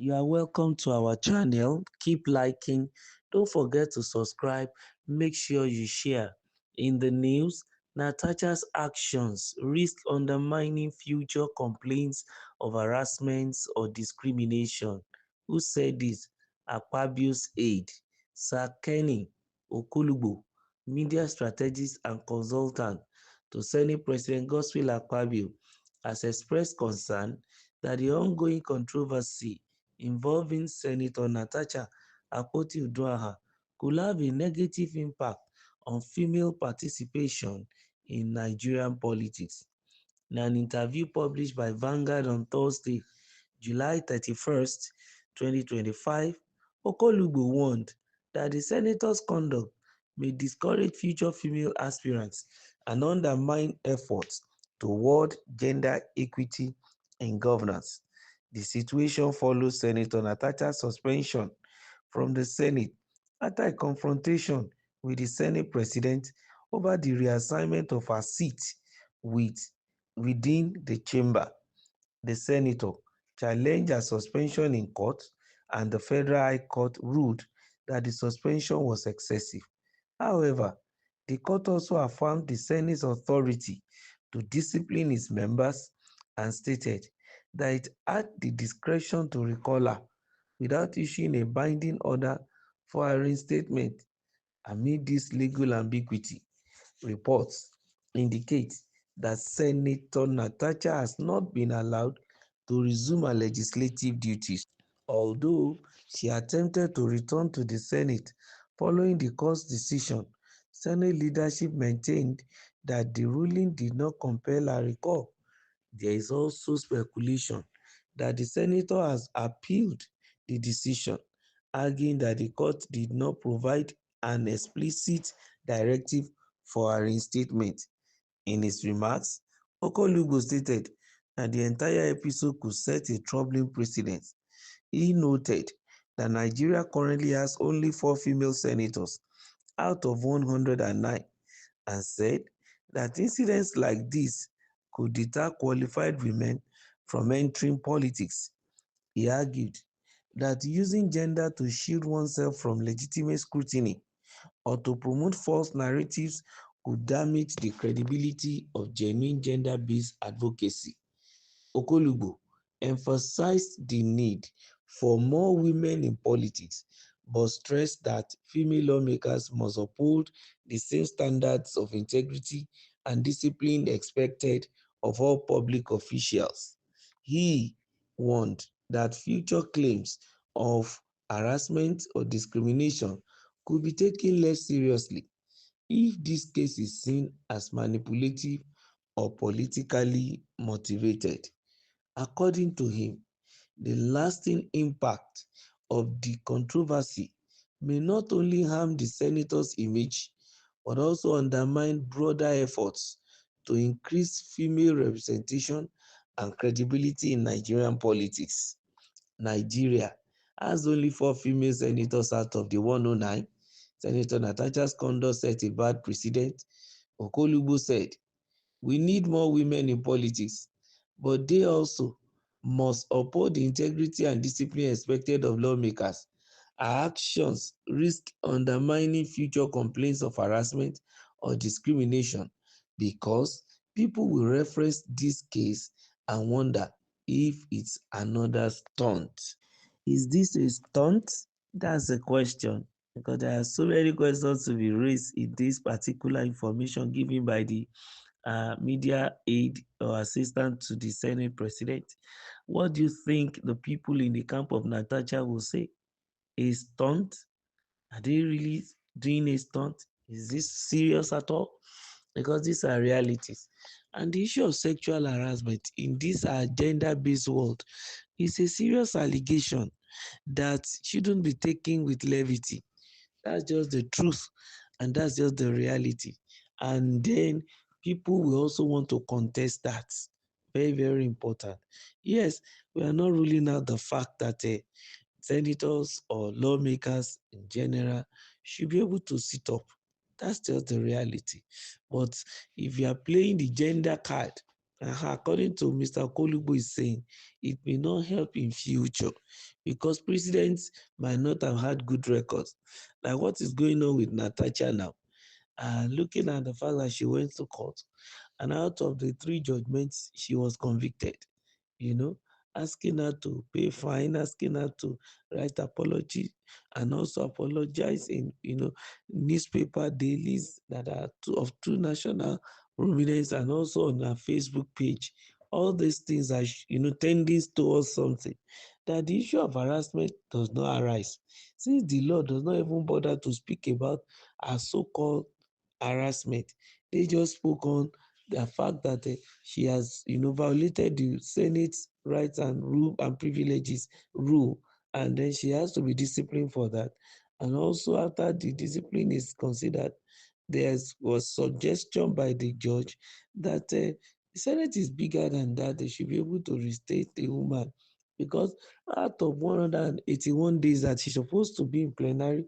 You are welcome to our channel. Keep liking. Don't forget to subscribe. Make sure you share. In the news, Natasha's actions risk undermining future complaints of harassment or discrimination. Who said this? Akpabio's aide, Sir Kenny Okolugbo, media strategist and consultant to Senate President Godswill Akpabio, has expressed concern that the ongoing controversy involving Senator Natasha Akpoti-Uduaghan could have a negative impact on female participation in Nigerian politics. In an interview published by Vanguard on Thursday, July 31st, 2025, Okolugbo warned that the senator's conduct may discourage future female aspirants and undermine efforts toward gender equity in governance. The situation follows Senator Natasha's suspension from the Senate after a confrontation with the Senate President over the reassignment of her seat with, within the chamber. The senator challenged her suspension in court, and the Federal High Court ruled that the suspension was excessive. However, the court also affirmed the Senate's authority to discipline its members and stated that it had the discretion to recall her without issuing a binding order for her reinstatement. Amid this legal ambiguity, reports indicate that Senator Natasha has not been allowed to resume her legislative duties, although she attempted to return to the Senate following the court's decision. Senate leadership maintained that the ruling did not compel her recall. There is also speculation that the senator has appealed the decision, arguing that the court did not provide an explicit directive for her reinstatement. In his remarks, Okolugbo stated that the entire episode could set a troubling precedent. He noted that Nigeria currently has only 4 female senators out of 109 and said that incidents like this could deter qualified women from entering politics. He argued that using gender to shield oneself from legitimate scrutiny or to promote false narratives could damage the credibility of genuine gender-based advocacy. Okolugbo emphasized the need for more women in politics, but stressed that female lawmakers must uphold the same standards of integrity and discipline expected of all public officials. He warned that future claims of harassment or discrimination could be taken less seriously if this case is seen as manipulative or politically motivated. According to him, the lasting impact of the controversy may not only harm the senator's image but also undermine broader efforts to increase female representation and credibility in Nigerian politics. Nigeria has only 4 female senators out of the 109. Senator Natasha's conduct set a bad precedent. Okolugbo said, "We need more women in politics, but they also must uphold the integrity and discipline expected of lawmakers. Our actions risk undermining future complaints of harassment or discrimination because people will reference this case and wonder if it's another stunt." Is this a stunt? That's the question, because there are so many questions to be raised in this particular information given by the media aide or assistant to the Senate President. What do you think the people in the camp of Natasha will say? A stunt? Are they really doing a stunt? Is this serious at all? Because these are realities. And the issue of sexual harassment in this gender-based world is a serious allegation that shouldn't be taken with levity. That's just the truth, and that's just the reality. And then people will also want to contest that. Very, very important. Yes, we are not ruling out the fact that senators or lawmakers in general should be able to sit up. That's just the reality. But if you are playing the gender card According to Mr. Kolubu is saying, it may not help in future because presidents might not have had good records. Like what is going on with Natasha now? Looking at the fact that she went to court, and out of the three judgments, she was convicted. You know, asking her to pay fine, asking her to write apology, and also apologize in newspaper dailies that are of two national prominence, and also on her Facebook page. All these things are tending towards something, that the issue of harassment does not arise, since the law does not even bother to speak about her so-called harassment. They just spoke on the fact that she has violated the Senate's rights and rule and privileges rule, and then she has to be disciplined for that. And also after the discipline is considered, there was suggestion by the judge that the Senate is bigger than that. They should be able to restate the woman, because out of 181 days that she's supposed to be in plenary,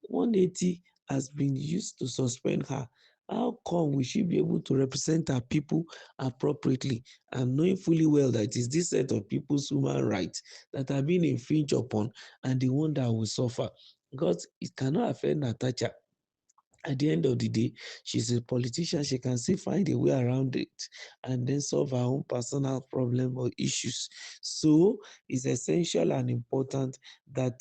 180 has been used to suspend her. How come we should be able to represent our people appropriately, and knowing fully well that it is this set of people's human rights that are being infringed upon, and the one that will suffer? Because it cannot affect Natasha. At the end of the day, she's a politician. She can still find a way around it and then solve her own personal problem or issues. So it's essential and important that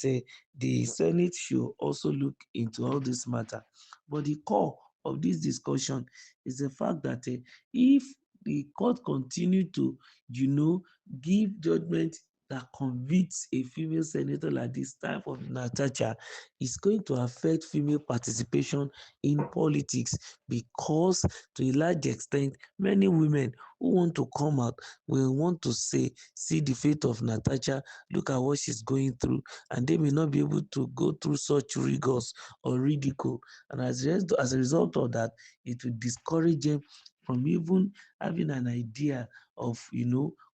the Senate should also look into all this matter. But the core of this discussion is the fact that if the court continue to, you know, give judgment that convicts a female senator like this type of Natasha, is going to affect female participation in politics, because to a large extent many women who want to come out will want to say, see the fate of Natasha, look at what she's going through, and they may not be able to go through such rigors or ridicule, and as a result of that, it will discourage them from even having an idea of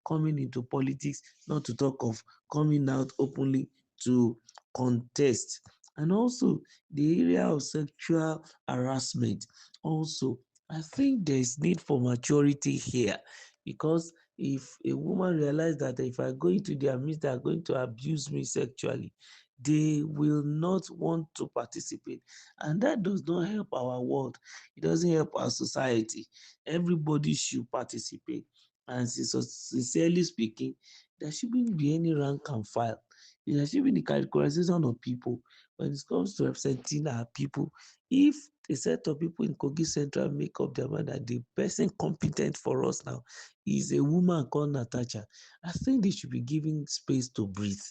coming into politics, not to talk of coming out openly to contest. And also the area of sexual harassment, also I think there is need for maturity here, because if a woman realize that if I go into their midst they are going to abuse me sexually, they will not want to participate, and that does not help our world. It doesn't help our society. Everybody should participate, and sincerely speaking, there shouldn't be any rank and file. There should be the categorization of people when it comes to representing our people. If a set of people in Kogi Central make up their mind that the person competent for us now is a woman called Natasha, I think they should be giving space to breathe.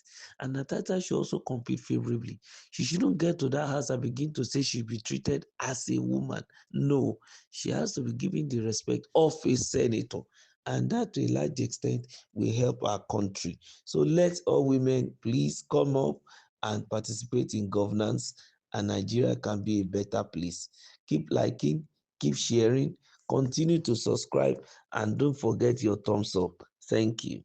And Natasha should also compete favorably. She shouldn't get to that house and begin to say she should be treated as a woman. No, she has to be given the respect of a senator. And that to a large extent will help our country. So let all women please come up and participate in governance, and Nigeria can be a better place. Keep liking, keep sharing, continue to subscribe, and don't forget your thumbs up. Thank you.